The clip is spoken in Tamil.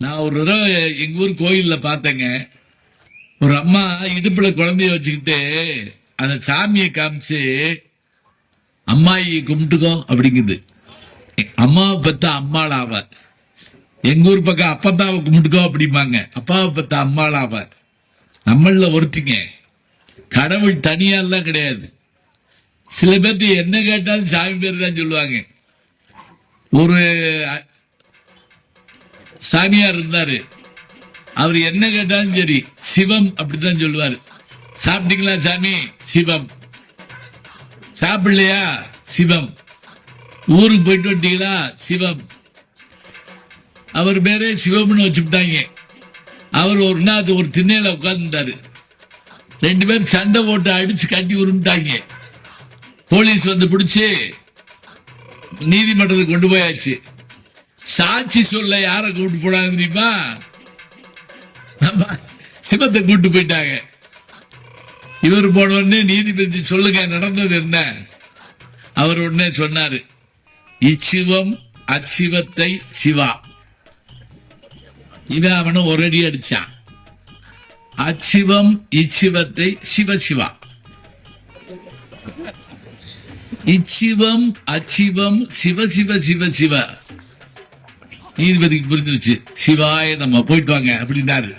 நான் ஒரு தடவை எங்க ஊர் கோயில்ல பார்த்தேங்க. ஒரு அம்மா இடுப்புல குழந்தைய வச்சுக்கிட்டு அந்த சாமியை காமிச்சு அம்மாயி கும்பிட்டுக்கோ அப்படிங்குது. அம்மாவை பத்த அம்மாளாவ. எங்க ஊர் பக்கம் அப்பத்தாவை கும்பிட்டுக்கோ அப்படிம்பாங்க. அப்பாவை பத்த அம்மாளாவ. நம்மள ஒருத்திங்க. கடவுள் தனியாலாம் கிடையாது. சில பேர்த்து என்ன கேட்டாலும் சாமி பேர் தான் சொல்லுவாங்க. ஒரு சாமியார் இருந்தாரு. அவர் என்ன கேட்டாலும் சரி சிவம் அப்படித்தான் சொல்லுவாரு. சாப்பிட்டீங்களா சாமி? சிவம். சாப்பிடலையா? சிவம். ஊருக்கு போயிட்டு வந்துட்டீங்களா? சிவம். அவர் பேரே சிவம்னு வச்சுட்டாங்க. அவர் ஒரு நாள் ஒரு திண்ணையில உட்கார்ந்துட்டாரு. 2 பேர் சண்டை போட்டு அடிச்சு கட்டி உருண்டாங்க. போலீஸ் வந்து பிடிச்சு நீதிமன்றத்துக்கு கொண்டு போயாச்சு. சாட்சி சொல்ல யார கூட்டு போனாங்க தெரியுமா? சிவத்தை கூட்டு போயிட்டாங்க. இவர் போன உடனே நீதிபதி சொல்லுங்க நடந்தது என்ன? அவர் உடனே சொன்னாரு, இச்சிவம் அச்சிவத்தை சிவா. இவன் அவனை ஒரு அடி அடிச்சான். அச்சிவம் இச்சிவத்தை சிவசிவா. இச்சிவம் அச்சிவம் சிவ சிவ சிவ சிவ. நீதிபதிக்கு புரிஞ்சிருச்சு. சிவாய நம்ம போயிட்டு வாங்க அப்படின்னாரு.